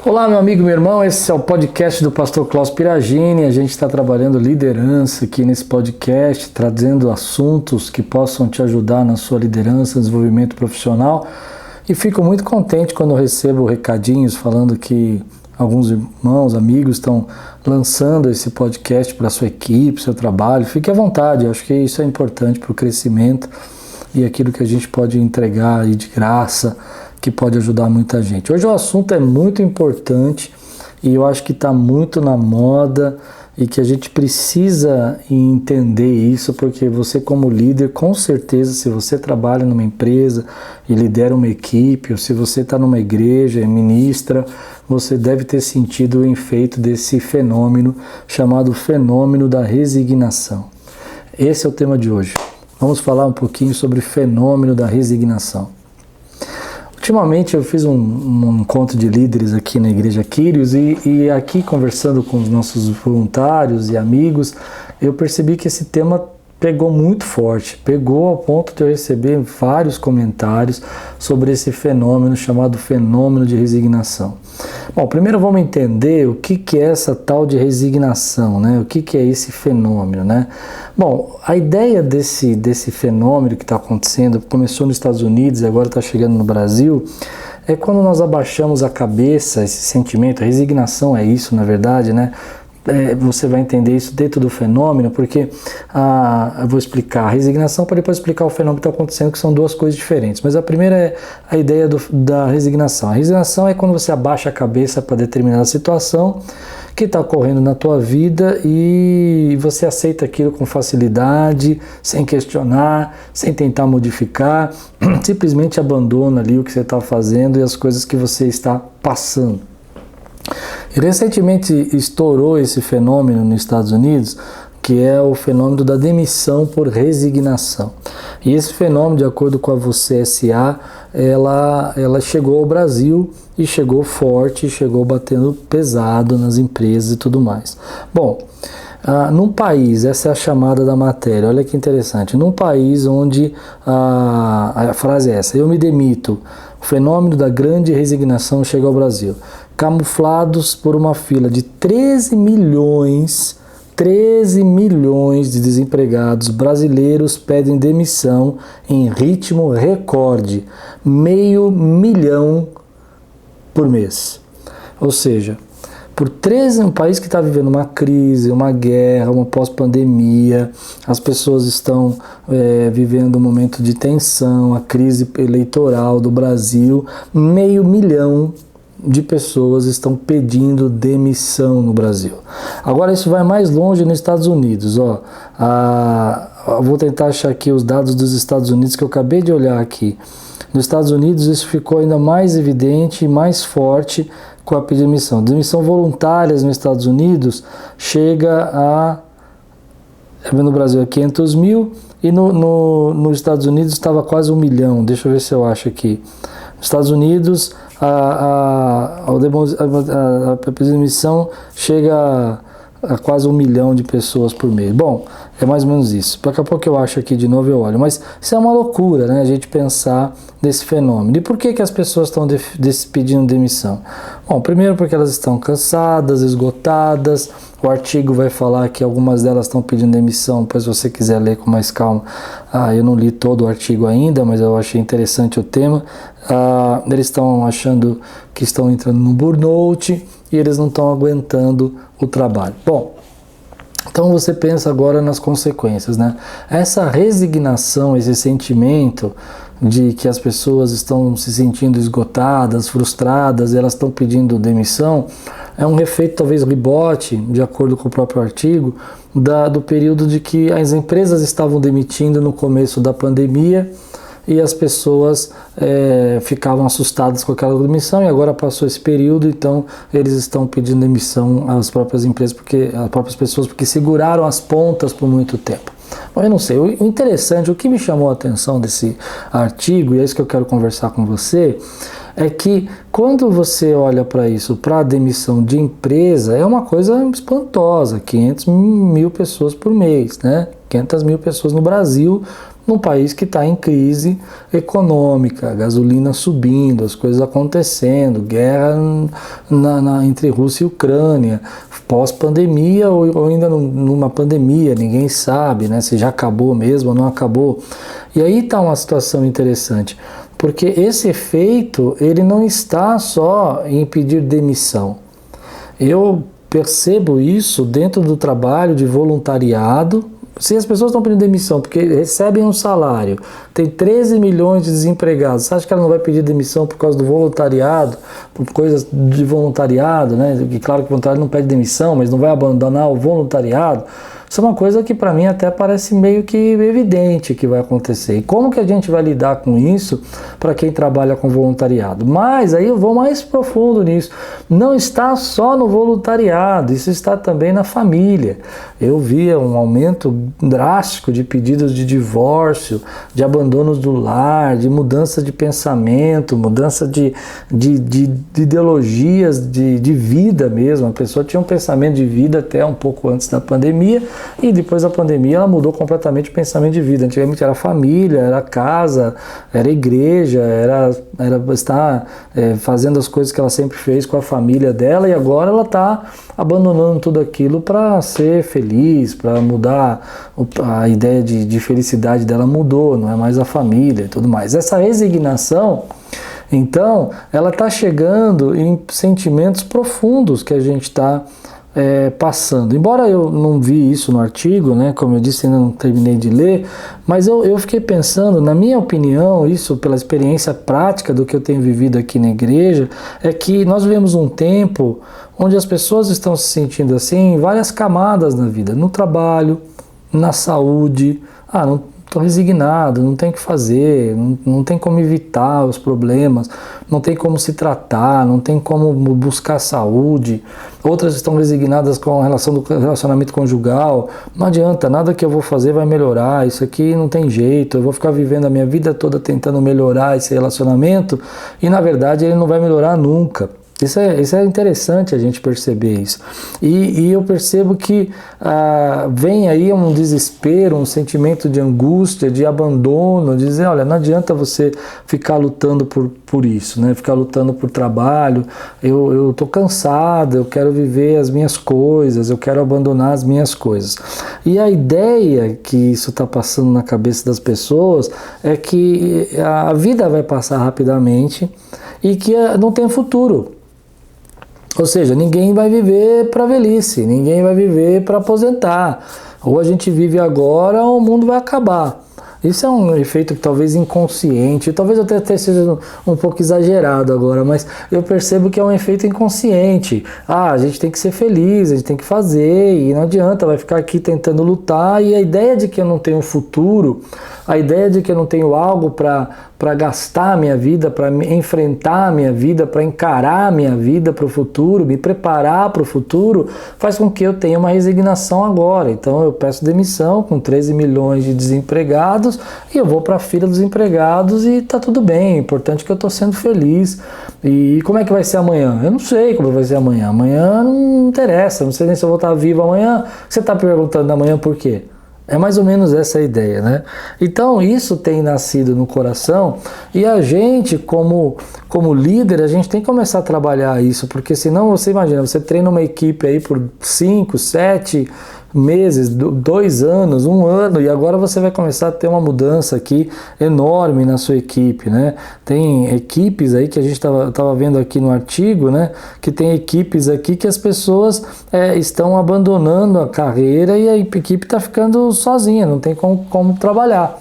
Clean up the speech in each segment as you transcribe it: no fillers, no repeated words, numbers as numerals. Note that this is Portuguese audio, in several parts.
Olá, meu amigo, meu irmão, esse é o podcast do pastor Klaus Piragini. A gente está trabalhando liderança aqui nesse podcast, trazendo assuntos que possam te ajudar na sua liderança, desenvolvimento profissional. E fico muito contente quando eu recebo recadinhos falando que alguns irmãos, amigos estão lançando esse podcast para a sua equipe, seu trabalho. Fique à vontade, eu acho que isso é importante para o crescimento e aquilo que a gente pode entregar aí de graça, que pode ajudar muita gente. Hoje o assunto é muito importante e eu acho que está muito na moda e que a gente precisa entender isso, porque você como líder, com certeza, se você trabalha numa empresa e lidera uma equipe, ou se você está numa igreja e ministra, você deve ter sentido o efeito desse fenômeno chamado fenômeno da resignação. Esse é o tema de hoje. Vamos falar um pouquinho sobre o fenômeno da resignação. Ultimamente eu fiz um encontro de líderes aqui na Igreja Quírios e aqui conversando com os nossos voluntários e amigos, eu percebi que esse tema pegou muito forte, pegou ao ponto de eu receber vários comentários sobre esse fenômeno chamado fenômeno de resignação. Bom, primeiro vamos entender o que é essa tal de resignação, né? O que é esse fenômeno, né? Bom, a ideia desse fenômeno que está acontecendo, começou nos Estados Unidos e agora está chegando no Brasil, é quando nós abaixamos a cabeça, esse sentimento, a resignação é isso, na verdade, né? Você vai entender isso dentro do fenômeno, porque eu vou explicar a resignação para depois explicar o fenômeno que está acontecendo, que são duas coisas diferentes. Mas a primeira é a ideia da resignação. A resignação é quando você abaixa a cabeça para determinada situação que está ocorrendo na tua vida e você aceita aquilo com facilidade, sem questionar, sem tentar modificar, simplesmente abandona ali o que você está fazendo e as coisas que você está passando. E recentemente estourou esse fenômeno nos Estados Unidos, que é o fenômeno da demissão por resignação. E esse fenômeno, de acordo com a Você S.A., ela chegou ao Brasil e chegou forte, chegou batendo pesado nas empresas e tudo mais. Bom, num país, essa é a chamada da matéria, olha que interessante, num país onde a frase é essa: eu me demito, o fenômeno da grande resignação chega ao Brasil. Camuflados por uma fila de 13 milhões de desempregados brasileiros pedem demissão em ritmo recorde, 500 mil por mês. Ou seja, um país que está vivendo uma crise, uma guerra, uma pós-pandemia, as pessoas estão vivendo um momento de tensão, a crise eleitoral do Brasil, 500 mil de pessoas estão pedindo demissão no Brasil. Agora isso vai mais longe nos Estados Unidos. Vou tentar achar aqui os dados dos Estados Unidos que eu acabei de olhar aqui. Nos Estados Unidos isso ficou ainda mais evidente e mais forte com a demissão. Demissão voluntárias nos Estados Unidos chega no Brasil é 500 mil e nos Estados Unidos estava quase 1 milhão. Deixa eu ver se eu acho aqui. Nos Estados Unidos a demissão chega a quase 1 milhão de pessoas por mês. Bom, é mais ou menos isso. Daqui a pouco eu acho aqui de novo e eu olho. Mas isso é uma loucura, né? A gente pensar nesse fenômeno. E por que as pessoas estão pedindo demissão? Bom, primeiro porque elas estão cansadas, esgotadas. O artigo vai falar que algumas delas estão pedindo demissão, pois se você quiser ler com mais calma. Eu não li todo o artigo ainda, mas eu achei interessante o tema. Eles estão achando que estão entrando no burnout e eles não estão aguentando o trabalho. Bom, então você pensa agora nas consequências, né? Essa resignação, esse sentimento de que as pessoas estão se sentindo esgotadas, frustradas, e elas estão pedindo demissão, é um efeito talvez rebote, de acordo com o próprio artigo, do período de que as empresas estavam demitindo no começo da pandemia e as pessoas ficavam assustadas com aquela demissão, e agora passou esse período, então eles estão pedindo demissão às próprias empresas, às próprias pessoas, porque seguraram as pontas por muito tempo. Bom, eu não sei, o interessante, o que me chamou a atenção desse artigo, e é isso que eu quero conversar com você, é que quando você olha para isso, para a demissão de empresa, é uma coisa espantosa, 500 mil pessoas por mês, né? 500 mil pessoas no Brasil num país que está em crise econômica, a gasolina subindo, as coisas acontecendo, guerra entre Rússia e Ucrânia, pós-pandemia ou ainda numa pandemia, ninguém sabe, né, se já acabou mesmo ou não acabou. E aí está uma situação interessante, porque esse efeito ele não está só em pedir demissão. Eu percebo isso dentro do trabalho de voluntariado. Se as pessoas estão pedindo demissão porque recebem um salário, tem 13 milhões de desempregados, você acha que ela não vai pedir demissão por causa do voluntariado, por coisas de voluntariado, né? E claro que o voluntariado não pede demissão, mas não vai abandonar o voluntariado. Isso é uma coisa que para mim até parece meio que evidente que vai acontecer. E como que a gente vai lidar com isso para quem trabalha com voluntariado? Mas aí eu vou mais profundo nisso. Não está só no voluntariado, isso está também na família. Eu via um aumento drástico de pedidos de divórcio, de abandonos do lar, de mudança de pensamento, mudança de ideologias de vida mesmo. A pessoa tinha um pensamento de vida até um pouco antes da pandemia, e depois da pandemia ela mudou completamente o pensamento de vida. Antigamente era família, era casa, era igreja, era estar fazendo as coisas que ela sempre fez com a família dela, e agora ela está abandonando tudo aquilo para ser feliz, para mudar a ideia de felicidade dela mudou, não é mais a família e tudo mais. Essa resignação, então, ela está chegando em sentimentos profundos que a gente está passando. Embora eu não vi isso no artigo, né, como eu disse, ainda não terminei de ler, mas eu fiquei pensando, na minha opinião, isso pela experiência prática do que eu tenho vivido aqui na igreja, é que nós vivemos um tempo onde as pessoas estão se sentindo assim em várias camadas na vida, no trabalho, na saúde, não estou resignado, não tem o que fazer, não tem como evitar os problemas, não tem como se tratar, não tem como buscar saúde. Outras estão resignadas com a relação do relacionamento conjugal. Não adianta, nada que eu vou fazer vai melhorar, isso aqui não tem jeito, eu vou ficar vivendo a minha vida toda tentando melhorar esse relacionamento e na verdade ele não vai melhorar nunca. Isso é interessante a gente perceber isso. E eu percebo que vem aí um desespero, um sentimento de angústia, de abandono, de dizer, olha, não adianta você ficar lutando por isso, né? Ficar lutando por trabalho, eu estou cansado, eu quero viver as minhas coisas, eu quero abandonar as minhas coisas. E a ideia que isso está passando na cabeça das pessoas é que a vida vai passar rapidamente e que não tem futuro. Ou seja, ninguém vai viver para velhice, ninguém vai viver para aposentar. Ou a gente vive agora ou o mundo vai acabar. Isso é um efeito que talvez inconsciente, talvez até seja um pouco exagerado agora, mas eu percebo que é um efeito inconsciente. A gente tem que ser feliz, a gente tem que fazer, e não adianta, vai ficar aqui tentando lutar, e a ideia de que eu não tenho futuro, a ideia de que eu não tenho algo para gastar a minha vida, para enfrentar a minha vida, para encarar a minha vida para o futuro, me preparar para o futuro, faz com que eu tenha uma resignação agora. Então eu peço demissão com 13 milhões de desempregados e eu vou para a fila dos empregados e tá tudo bem, o importante é que eu estou sendo feliz. E como é que vai ser amanhã? Eu não sei como vai ser amanhã. Amanhã não interessa, não sei nem se eu vou estar vivo amanhã. Você está perguntando amanhã por quê? É mais ou menos essa a ideia, né? Então isso tem nascido no coração e a gente, como líder, a gente tem que começar a trabalhar isso, porque senão você imagina, você treina uma equipe aí por 5, 7 meses, 2 anos, 1 ano, e agora você vai começar a ter uma mudança aqui enorme na sua equipe, né? Tem equipes aí que a gente estava vendo aqui no artigo, né? Que tem equipes aqui que as pessoas estão abandonando a carreira e a equipe está ficando sozinha, não tem como trabalhar.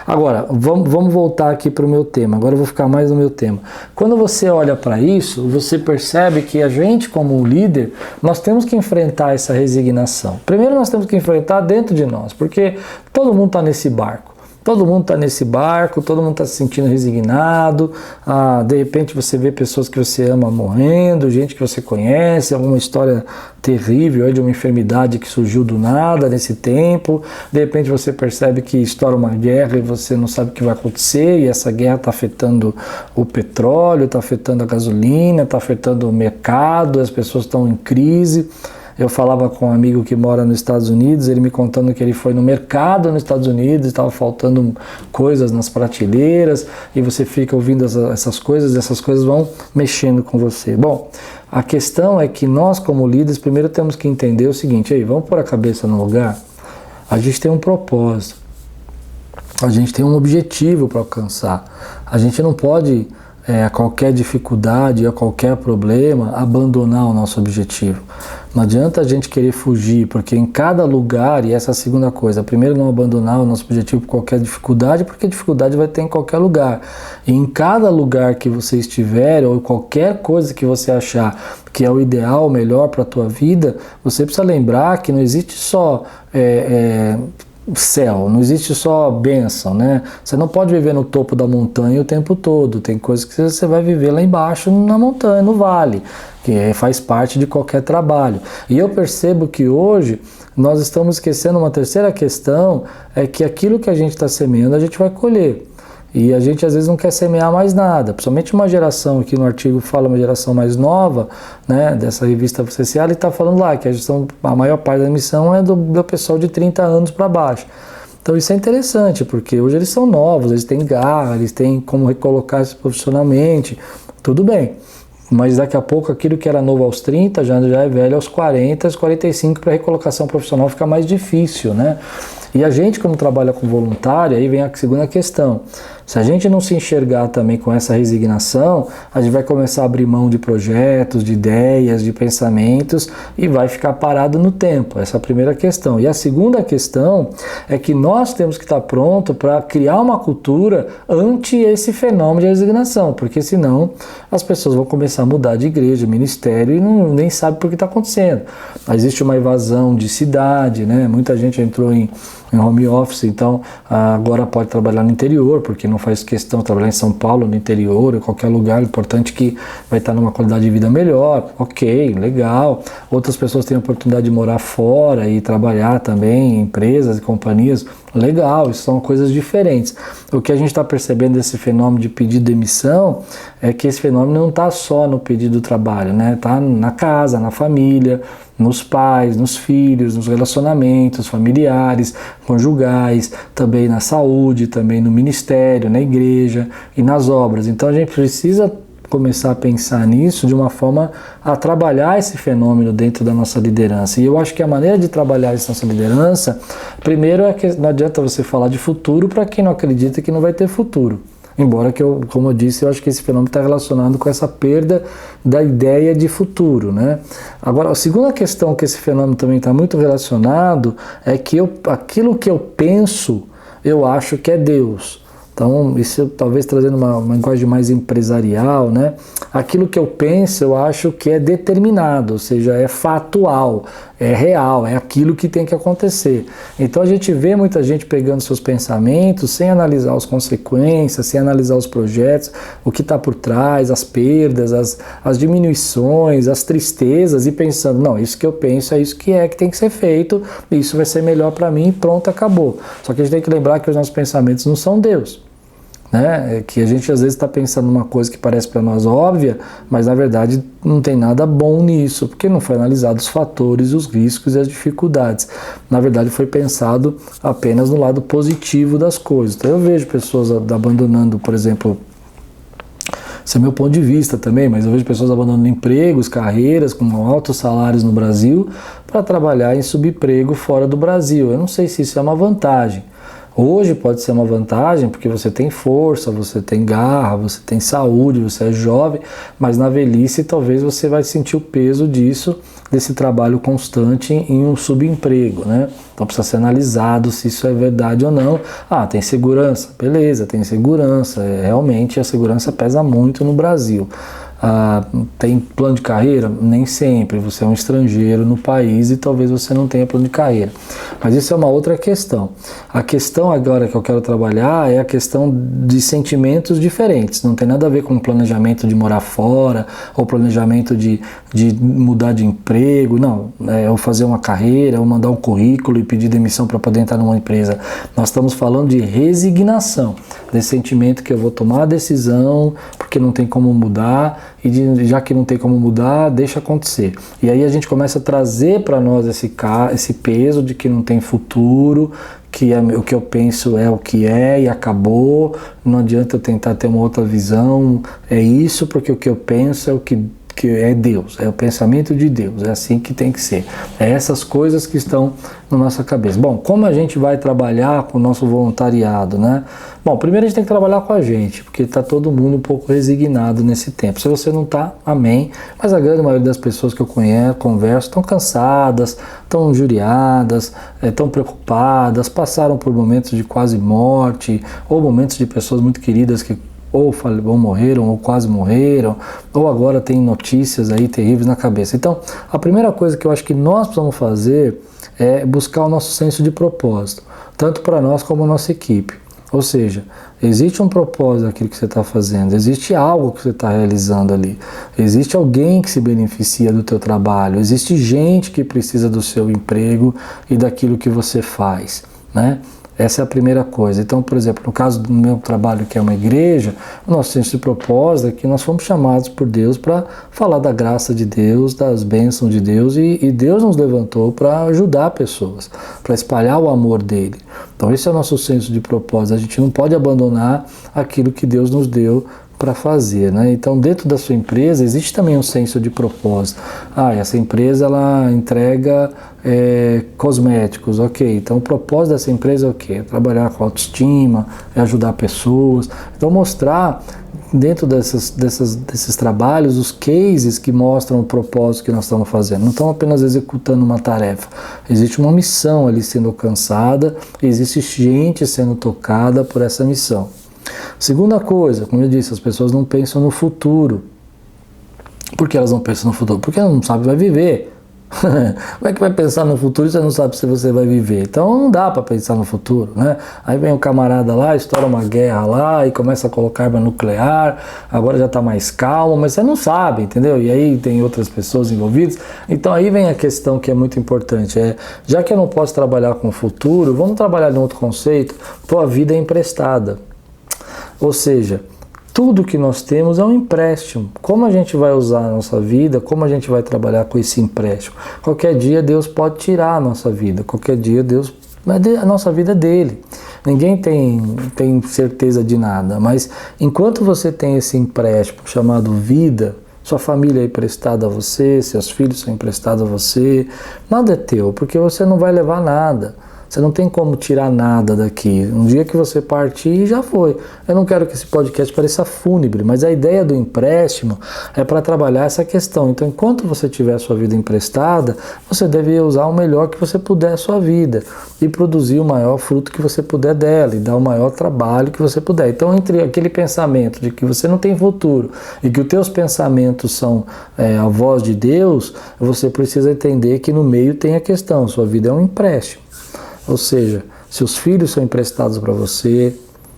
Agora, vamos voltar aqui para o meu tema, agora eu vou ficar mais no meu tema. Quando você olha para isso, você percebe que a gente, como líder, nós temos que enfrentar essa resignação. Primeiro nós temos que enfrentar dentro de nós, porque todo mundo está nesse barco. Todo mundo está nesse barco, todo mundo está se sentindo resignado, de repente você vê pessoas que você ama morrendo, gente que você conhece, alguma história terrível de uma enfermidade que surgiu do nada nesse tempo, de repente você percebe que estoura uma guerra e você não sabe o que vai acontecer, e essa guerra está afetando o petróleo, está afetando a gasolina, está afetando o mercado, as pessoas estão em crise. Eu falava com um amigo que mora nos Estados Unidos, ele me contando que ele foi no mercado nos Estados Unidos, estava faltando coisas nas prateleiras, e você fica ouvindo essas coisas vão mexendo com você. Bom, a questão é que nós, como líderes, primeiro temos que entender o seguinte: aí, vamos pôr a cabeça no lugar. A gente tem um propósito, a gente tem um objetivo para alcançar. A gente não pode, a qualquer dificuldade, a qualquer problema, abandonar o nosso objetivo. Não adianta a gente querer fugir, porque em cada lugar, e essa é a segunda coisa, primeiro, não abandonar o nosso objetivo por qualquer dificuldade, porque dificuldade vai ter em qualquer lugar. E em cada lugar que você estiver, ou qualquer coisa que você achar que é o ideal, o melhor para a tua vida, você precisa lembrar que não existe só céu, não existe só bênção, né? Você não pode viver no topo da montanha o tempo todo, tem coisas que você vai viver lá embaixo na montanha, no vale, que faz parte de qualquer trabalho. E eu percebo que hoje nós estamos esquecendo uma terceira questão, é que aquilo que a gente está semeando a gente vai colher. E a gente às vezes não quer semear mais nada, principalmente uma geração, aqui no artigo fala uma geração mais nova, né, dessa revista CCA, ele está falando lá que a maior parte da missão é do pessoal de 30 anos para baixo. Então isso é interessante, porque hoje eles são novos, eles têm garra, eles têm como recolocar-se profissionalmente, tudo bem. Mas daqui a pouco aquilo que era novo aos 30 já é velho aos 40, aos 45, para a recolocação profissional fica mais difícil, né? E a gente, como trabalha com voluntário, aí vem a segunda questão. Se a gente não se enxergar também com essa resignação, a gente vai começar a abrir mão de projetos, de ideias, de pensamentos e vai ficar parado no tempo. Essa é a primeira questão. E a segunda questão é que nós temos que estar pronto para criar uma cultura ante esse fenômeno de resignação, porque senão as pessoas vão começar a mudar de igreja, ministério e nem sabe por que está acontecendo. Existe uma evasão de cidade, né? Muita gente entrou em home office, então agora pode trabalhar no interior, porque não faz questão de trabalhar em São Paulo, no interior, em qualquer lugar, importante que vai estar numa qualidade de vida melhor, ok, legal. Outras pessoas têm a oportunidade de morar fora e trabalhar também em empresas e companhias, legal, isso são coisas diferentes. O que a gente está percebendo desse fenômeno de pedido de demissão é que esse fenômeno não está só no pedido do trabalho, né? Está na casa, na família, nos pais, nos filhos, nos relacionamentos familiares, conjugais, também na saúde, também no ministério, na igreja e nas obras. Então a gente precisa começar a pensar nisso de uma forma a trabalhar esse fenômeno dentro da nossa liderança. E eu acho que a maneira de trabalhar essa nossa liderança, primeiro é que não adianta você falar de futuro para quem não acredita que não vai ter futuro. Embora que como eu disse, eu acho que esse fenômeno está relacionado com essa perda da ideia de futuro, né? Agora, a segunda questão que esse fenômeno também está muito relacionado é que aquilo que eu penso, eu acho que é Deus. Então, isso talvez trazendo uma linguagem mais empresarial, né? Aquilo que eu penso, eu acho que é determinado, ou seja, é factual, é real, é aquilo que tem que acontecer. Então a gente vê muita gente pegando seus pensamentos sem analisar as consequências, sem analisar os projetos, o que está por trás, as perdas, as diminuições, as tristezas, e pensando, não, isso que eu penso é isso que tem que ser feito, isso vai ser melhor para mim, pronto, acabou. Só que a gente tem que lembrar que os nossos pensamentos não são Deus. Né? Que a gente às vezes está pensando numa coisa que parece para nós óbvia, mas na verdade não tem nada bom nisso, porque não foi analisado os fatores, os riscos e as dificuldades. Na verdade foi pensado apenas no lado positivo das coisas. Então eu vejo pessoas abandonando, por exemplo, esse é meu ponto de vista também, mas eu vejo pessoas abandonando empregos, carreiras com altos salários no Brasil para trabalhar em subemprego fora do Brasil. Eu não sei se isso é uma vantagem. Hoje pode ser uma vantagem porque você tem força, você tem garra, você tem saúde, você é jovem, mas na velhice talvez você vai sentir o peso disso, desse trabalho constante em um subemprego, né? Então precisa ser analisado se isso é verdade ou não. Tem segurança, beleza, tem segurança, realmente a segurança pesa muito no Brasil. Tem plano de carreira? Nem sempre, você é um estrangeiro no país e talvez você não tenha plano de carreira, mas isso é uma outra questão. A questão agora que eu quero trabalhar é a questão de sentimentos diferentes, não tem nada a ver com planejamento de morar fora ou planejamento de mudar de emprego, não, ou fazer uma carreira, ou mandar um currículo e pedir demissão para poder entrar numa empresa. Nós estamos falando de resignação, desse sentimento que eu vou tomar a decisão porque não tem como mudar, já que não tem como mudar, deixa acontecer. E aí a gente começa a trazer para nós esse peso de que não tem futuro, que o que eu penso é o que é e acabou, não adianta eu tentar ter uma outra visão, é isso porque o que eu penso é o que é Deus, é o pensamento de Deus, é assim que tem que ser. É essas coisas que estão na nossa cabeça. Bom, como a gente vai trabalhar com o nosso voluntariado, né? Bom, primeiro a gente tem que trabalhar com a gente, porque está todo mundo um pouco resignado nesse tempo. Se você não está, amém, mas a grande maioria das pessoas que eu converso estão cansadas, estão injuriadas, estão preocupadas, passaram por momentos de quase morte, ou momentos de pessoas muito queridas que ou morreram, ou quase morreram, ou agora tem notícias aí terríveis na cabeça. Então, a primeira coisa que eu acho que nós precisamos fazer é buscar o nosso senso de propósito, tanto para nós como a nossa equipe. Ou seja, existe um propósito naquilo que você está fazendo, existe algo que você está realizando ali, existe alguém que se beneficia do teu trabalho, existe gente que precisa do seu emprego e daquilo que você faz, né? Essa é a primeira coisa. Então, por exemplo, no caso do meu trabalho, que é uma igreja, o nosso senso de propósito é que nós fomos chamados por Deus para falar da graça de Deus, das bênçãos de Deus, e Deus nos levantou para ajudar pessoas, para espalhar o amor dele. Então, esse é o nosso senso de propósito. A gente não pode abandonar aquilo que Deus nos deu para fazer, né? Então, dentro da sua empresa existe também um senso de propósito. Essa empresa ela entrega cosméticos, ok. Então, o propósito dessa empresa é o quê? É trabalhar com autoestima, é ajudar pessoas. Então, mostrar dentro desses trabalhos os cases que mostram o propósito que nós estamos fazendo. Não estamos apenas executando uma tarefa. Existe uma missão ali sendo alcançada, existe gente sendo tocada por essa missão. Segunda coisa, como eu disse, as pessoas não pensam no futuro. Por que elas não pensam no futuro? Porque elas não sabem se vai viver. Como é que vai pensar no futuro se você não sabe se você vai viver? Então não dá para pensar no futuro, né? Aí vem o camarada lá, estoura uma guerra lá e começa a colocar arma nuclear, agora já está mais calmo, mas você não sabe, entendeu? E aí tem outras pessoas envolvidas. Então aí vem a questão que é muito importante, já que eu não posso trabalhar com o futuro, vamos trabalhar em outro conceito, a vida é emprestada. Ou seja, tudo que nós temos é um empréstimo. Como a gente vai usar a nossa vida, como a gente vai trabalhar com esse empréstimo? Qualquer dia Deus pode tirar a nossa vida, qualquer dia a nossa vida é dele. Ninguém tem certeza de nada, mas enquanto você tem esse empréstimo chamado vida, sua família é emprestada a você, seus filhos são emprestados a você, nada é teu, porque você não vai levar nada. Você não tem como tirar nada daqui. Um dia que você partir, já foi. Eu não quero que esse podcast pareça fúnebre, mas a ideia do empréstimo é para trabalhar essa questão. Então, enquanto você tiver a sua vida emprestada, você deve usar o melhor que você puder a sua vida e produzir o maior fruto que você puder dela e dar o maior trabalho que você puder. Então, entre aquele pensamento de que você não tem futuro e que os teus pensamentos são a voz de Deus, você precisa entender que no meio tem a questão. Sua vida é um empréstimo. Ou seja, seus filhos são emprestados para você,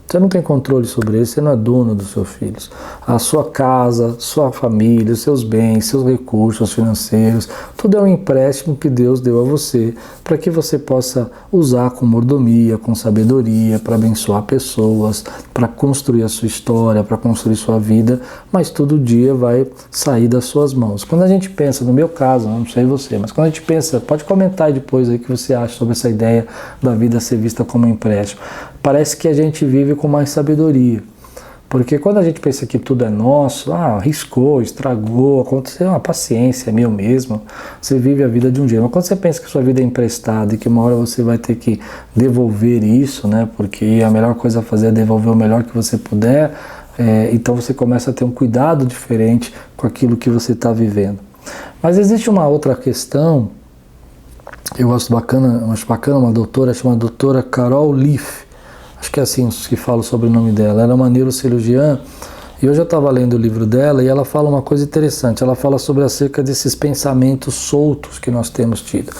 você não tem controle sobre eles, você não é dono dos seus filhos. A sua casa, sua família, seus bens, seus recursos financeiros, tudo é um empréstimo que Deus deu a você para que você possa usar com mordomia, com sabedoria, para abençoar pessoas, para construir a sua história, para construir sua vida, mas todo dia vai sair das suas mãos. Quando a gente pensa, no meu caso, não sei você, mas quando a gente pensa, pode comentar aí depois aí o que você acha sobre essa ideia da vida ser vista como um empréstimo. Parece que a gente vive com mais sabedoria. Porque quando a gente pensa que tudo é nosso, riscou, estragou, aconteceu, paciência, é meu mesmo, você vive a vida de um dia. Mas quando você pensa que sua vida é emprestada e que uma hora você vai ter que devolver isso, né? Porque a melhor coisa a fazer é devolver o melhor que você puder, então você começa a ter um cuidado diferente com aquilo que você está vivendo. Mas existe uma outra questão, eu acho bacana uma doutora chamada doutora Carol Leaf. Acho que é assim que falo sobre o nome dela. Ela é uma neurocirurgiã e eu já estava lendo o livro dela e ela fala uma coisa interessante. Ela fala sobre acerca desses pensamentos soltos que nós temos tido.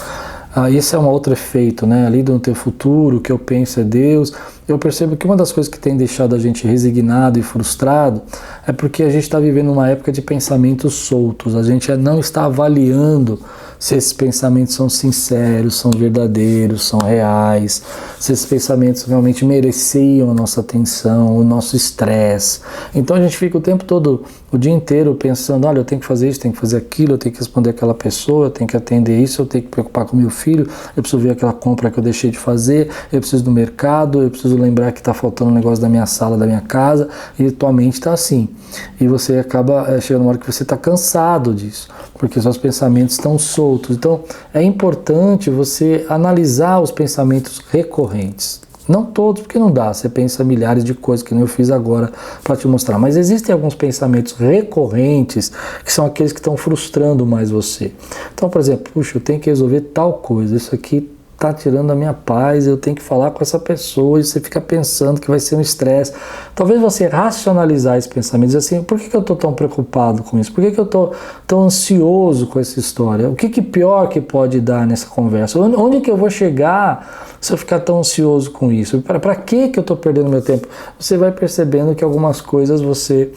Esse é um outro efeito, né? Ali do teu futuro, o que eu penso é Deus. eu percebo que uma das coisas que tem deixado a gente resignado e frustrado é porque a gente está vivendo uma época de pensamentos soltos, a gente não está avaliando se esses pensamentos são sinceros, são verdadeiros, são reais, se esses pensamentos realmente mereciam a nossa atenção, o nosso estresse. Então a gente fica o tempo todo, o dia inteiro pensando, olha, eu tenho que fazer isso, tenho que fazer aquilo, eu tenho que responder aquela pessoa, eu tenho que atender isso, eu tenho que me preocupar com meu filho, eu preciso ver aquela compra que eu deixei de fazer, eu preciso do mercado, eu preciso lembrar que está faltando um negócio da minha sala, da minha casa, e tua mente está assim. E você acaba chegando uma hora que você está cansado disso, porque seus pensamentos estão soltos. Então, é importante você analisar os pensamentos recorrentes. Não todos, porque não dá. Você pensa milhares de coisas que nem eu fiz agora para te mostrar. Mas existem alguns pensamentos recorrentes que são aqueles que estão frustrando mais você. Então, por exemplo, puxa, eu tenho que resolver tal coisa. Isso aqui está tirando a minha paz, eu tenho que falar com essa pessoa, e você fica pensando que vai ser um estresse. Talvez você racionalizar esse pensamento, dizer assim, por que eu estou tão preocupado com isso? Por que eu estou tão ansioso com essa história? O que pior que pode dar nessa conversa? Onde que eu vou chegar se eu ficar tão ansioso com isso? Para que eu estou perdendo meu tempo? Você vai percebendo que algumas coisas você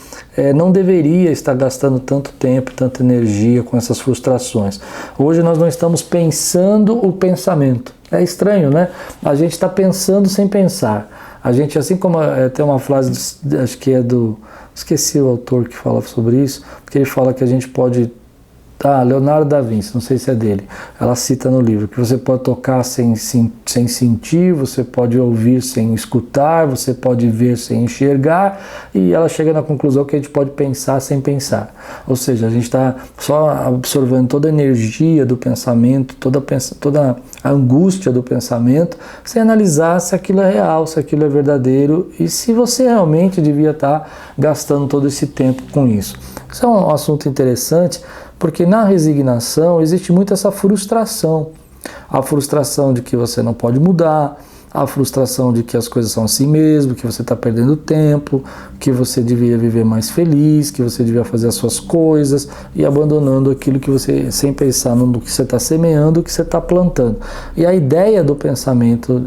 não deveria estar gastando tanto tempo, tanta energia com essas frustrações. Hoje nós não estamos pensando o pensamento. É estranho, né? A gente está pensando sem pensar. A gente, assim como tem uma frase, acho que é do... Esqueci o autor que fala sobre isso, que ele fala que a gente pode... Leonardo da Vinci, não sei se é dele. Ela cita no livro que você pode tocar sem sentir, você pode ouvir sem escutar, você pode ver sem enxergar, e ela chega na conclusão que a gente pode pensar sem pensar. Ou seja, a gente está só absorvendo toda a energia do pensamento, toda a angústia do pensamento, sem analisar se aquilo é real, se aquilo é verdadeiro e se você realmente devia estar gastando todo esse tempo com isso. Isso é um assunto interessante, porque na resignação existe muito essa frustração. A frustração de que você não pode mudar, a frustração de que as coisas são assim mesmo, que você está perdendo tempo, que você devia viver mais feliz, que você devia fazer as suas coisas e abandonando aquilo que você, sem pensar no que você está semeando, o que você está plantando. E a ideia do pensamento,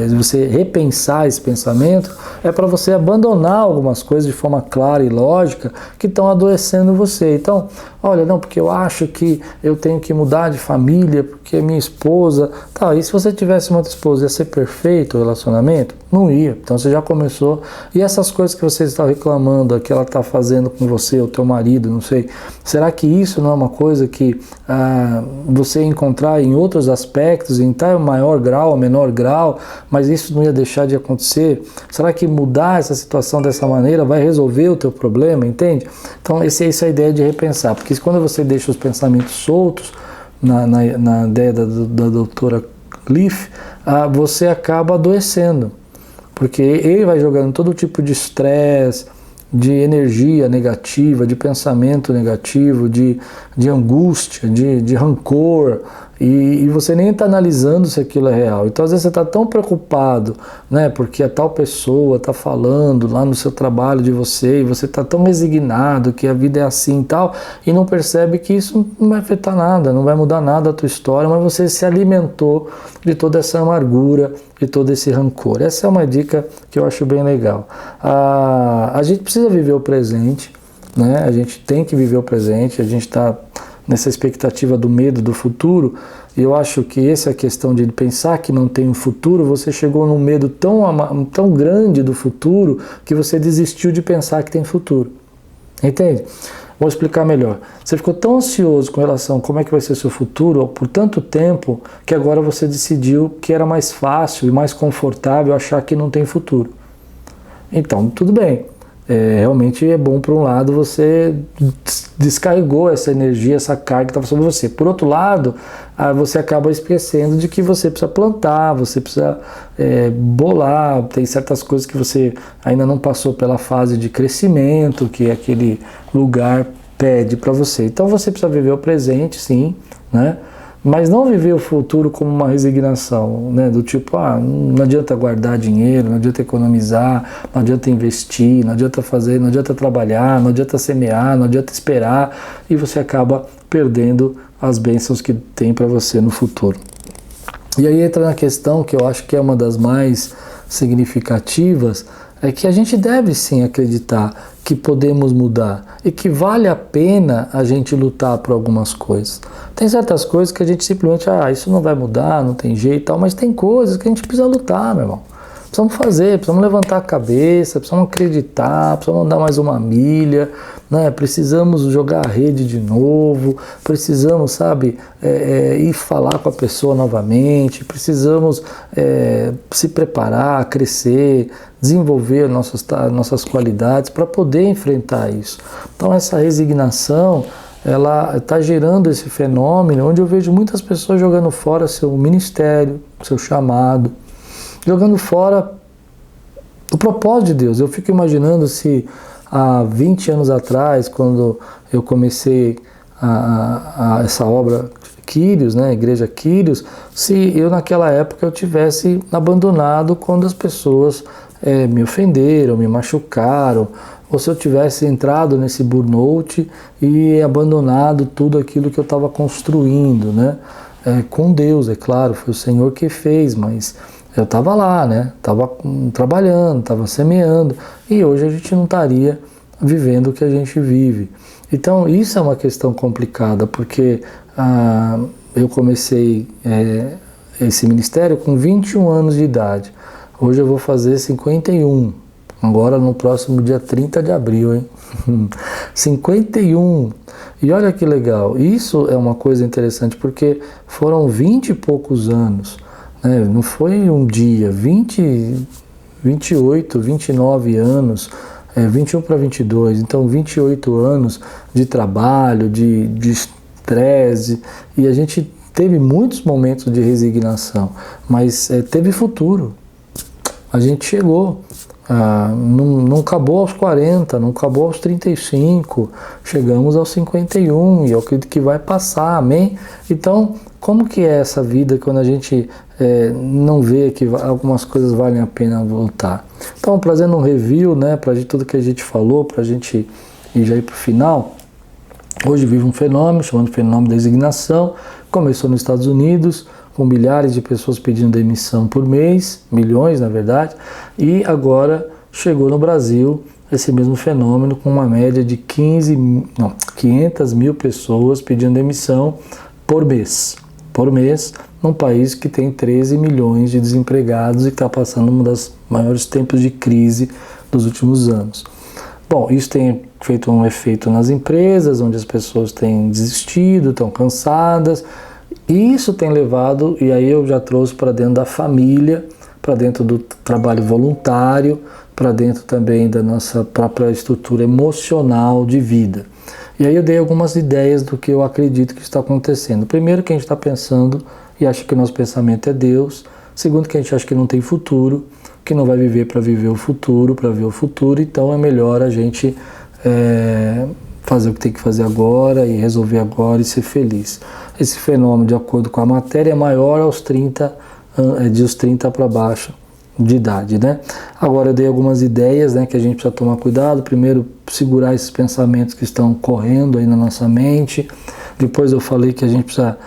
de você repensar esse pensamento, é para você abandonar algumas coisas de forma clara e lógica que estão adoecendo você. Então, olha, não, porque eu acho que eu tenho que mudar de família, porque minha esposa... Tá, e se você tivesse uma outra esposa, ia ser perfeito o relacionamento? Não ia. Então você já começou. E essas coisas que você está reclamando, que ela está fazendo com você, o teu marido, não sei, será que isso não é uma coisa que você ia encontrar em outros aspectos, em tal maior grau ou menor grau, mas isso não ia deixar de acontecer? Será que mudar essa situação dessa maneira vai resolver o teu problema, entende? Então essa é a ideia de repensar, porque quando você deixa os pensamentos soltos, na ideia da doutora Leaf, você acaba adoecendo, porque ele vai jogando todo tipo de estresse, de energia negativa, de pensamento negativo, de angústia, de rancor, e você nem está analisando se aquilo é real. Então às vezes você está tão preocupado, né, porque a tal pessoa está falando lá no seu trabalho de você, e você está tão resignado que a vida é assim e tal, e não percebe que isso não vai afetar nada, não vai mudar nada a tua história, mas você se alimentou de toda essa amargura, de todo esse rancor. Essa é uma dica que eu acho bem legal. A gente precisa viver o presente, né? A gente tem que viver o presente, a gente está nessa expectativa do medo do futuro, e eu acho que essa é a questão de pensar que não tem um futuro. Você chegou num medo tão grande do futuro que você desistiu de pensar que tem futuro. Entende? Vou explicar melhor. Você ficou tão ansioso com relação a como é que vai ser o seu futuro por tanto tempo que agora você decidiu que era mais fácil e mais confortável achar que não tem futuro. Então, tudo bem. Realmente é bom, por um lado, você descarregou essa energia, essa carga que estava sobre você. Por outro lado, você acaba esquecendo de que você precisa plantar, você precisa bolar, tem certas coisas que você ainda não passou pela fase de crescimento, que aquele lugar pede para você. Então você precisa viver o presente, sim, né? Mas não viver o futuro como uma resignação, né? Do tipo, não adianta guardar dinheiro, não adianta economizar, não adianta investir, não adianta fazer, não adianta trabalhar, não adianta semear, não adianta esperar, e você acaba perdendo as bênçãos que tem para você no futuro. E aí entra na questão que eu acho que é uma das mais significativas, é que a gente deve sim acreditar que podemos mudar e que vale a pena a gente lutar por algumas coisas. Tem certas coisas que a gente simplesmente, isso não vai mudar, não tem jeito e tal, mas tem coisas que a gente precisa lutar, meu irmão. Precisamos fazer, precisamos levantar a cabeça, precisamos acreditar, precisamos andar mais uma milha, né? Precisamos jogar a rede de novo, precisamos, sabe, ir falar com a pessoa novamente, precisamos se preparar, crescer, desenvolver nossas qualidades para poder enfrentar isso. Então essa resignação, ela está gerando esse fenômeno onde eu vejo muitas pessoas jogando fora seu ministério, seu chamado, jogando fora o propósito de Deus. Eu fico imaginando se há 20 anos atrás, quando eu comecei essa obra Quírios, né, Igreja Quírios, se eu naquela época eu tivesse abandonado quando as pessoas me ofenderam, me machucaram, ou se eu tivesse entrado nesse burnout e abandonado tudo aquilo que eu estava construindo, né, com Deus, é claro, foi o Senhor que fez, mas eu estava lá, né? Estava trabalhando, estava semeando, e hoje a gente não estaria vivendo o que a gente vive. Então isso é uma questão complicada, porque eu comecei esse ministério com 21 anos de idade. Hoje eu vou fazer 51, agora no próximo dia 30 de abril, hein? 51! E olha que legal, isso é uma coisa interessante, porque foram 20 e poucos anos. Não foi um dia, 28, 29 anos, 21 para 22, então 28 anos de trabalho, de estresse, e a gente teve muitos momentos de resignação, mas teve futuro. A gente chegou, não acabou aos 40, não acabou aos 35, chegamos aos 51, e eu acredito que vai passar, amém? Então, como que é essa vida quando a gente não vê que algumas coisas valem a pena voltar? Então, trazendo um review, né, para tudo que a gente falou, para a gente ir já ir para o final. Hoje vive um fenômeno, chamado fenômeno da resignação. Começou nos Estados Unidos, com milhares de pessoas pedindo demissão por mês, milhões na verdade, e agora chegou no Brasil esse mesmo fenômeno com uma média de 500 mil pessoas pedindo demissão por mês, num país que tem 13 milhões de desempregados e que está passando um dos maiores tempos de crise dos últimos anos. Bom, isso tem feito um efeito nas empresas, onde as pessoas têm desistido, estão cansadas. Isso tem levado, e aí eu já trouxe para dentro da família, para dentro do trabalho voluntário, para dentro também da nossa própria estrutura emocional de vida. E aí eu dei algumas ideias do que eu acredito que está acontecendo. Primeiro, que a gente está pensando e acha que o nosso pensamento é Deus. Segundo, que a gente acha que não tem futuro, que não vai viver para viver o futuro, para ver o futuro. Então é melhor a gente fazer o que tem que fazer agora e resolver agora e ser feliz. Esse fenômeno, de acordo com a matéria, é maior aos 30, dos 30 para baixo de idade, né? Agora eu dei algumas ideias, né, que a gente precisa tomar cuidado. Primeiro, segurar esses pensamentos que estão correndo aí na nossa mente. Depois eu falei que a gente precisa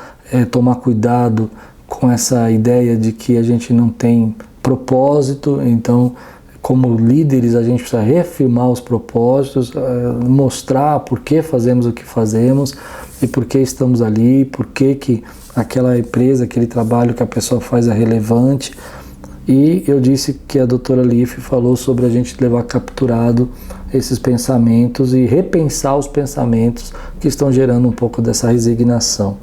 tomar cuidado com essa ideia de que a gente não tem propósito. Então, como líderes, a gente precisa reafirmar os propósitos, mostrar por que fazemos o que fazemos e por que estamos ali, por que aquela empresa, aquele trabalho que a pessoa faz é relevante. E eu disse que a doutora Leaf falou sobre a gente levar capturado esses pensamentos e repensar os pensamentos que estão gerando um pouco dessa resignação.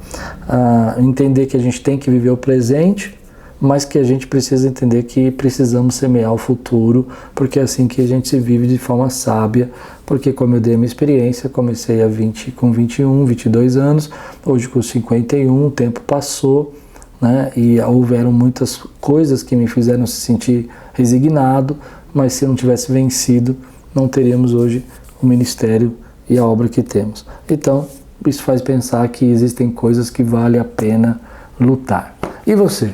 Entender que a gente tem que viver o presente, mas que a gente precisa entender que precisamos semear o futuro, porque é assim que a gente se vive de forma sábia, porque como eu dei a minha experiência, comecei com 21, 22 anos, hoje com 51, o tempo passou, né, e houveram muitas coisas que me fizeram se sentir resignado, mas se eu não tivesse vencido, não teríamos hoje o ministério e a obra que temos. Então, isso faz pensar que existem coisas que vale a pena lutar. E você?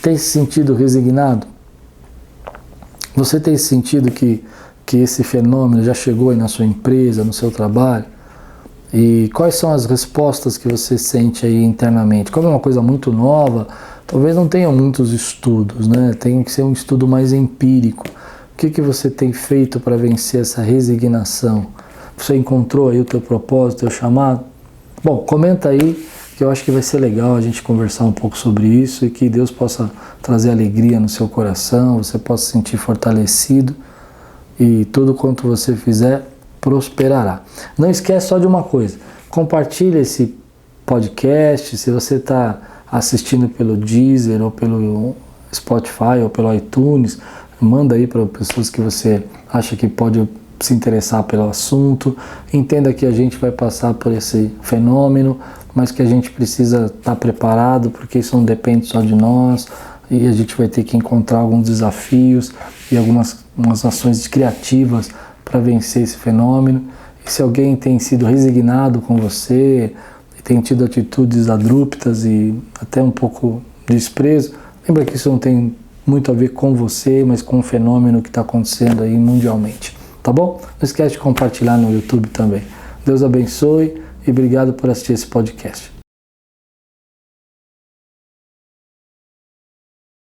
Tem se sentido resignado? Você tem sentido que esse fenômeno já chegou aí na sua empresa, no seu trabalho? E quais são as respostas que você sente aí internamente? Como é uma coisa muito nova, talvez não tenha muitos estudos, né? Tem que ser um estudo mais empírico. O que você tem feito para vencer essa resignação? Você encontrou aí o teu propósito, o teu chamado? Bom, comenta aí, que eu acho que vai ser legal a gente conversar um pouco sobre isso e que Deus possa trazer alegria no seu coração, você possa se sentir fortalecido e tudo quanto você fizer prosperará. Não esquece só de uma coisa, compartilha esse podcast, se você está assistindo pelo Deezer ou pelo Spotify ou pelo iTunes, manda aí para pessoas que você acha que pode se interessar pelo assunto. Entenda que a gente vai passar por esse fenômeno, mas que a gente precisa estar preparado, porque isso não depende só de nós, e a gente vai ter que encontrar alguns desafios e algumas ações criativas para vencer esse fenômeno. E se alguém tem sido resignado com você, e tem tido atitudes adrúptas e até um pouco de desprezo, lembra que isso não tem muito a ver com você, mas com o fenômeno que está acontecendo aí mundialmente. Tá bom? Não esquece de compartilhar no YouTube também. Deus abençoe e obrigado por assistir esse podcast.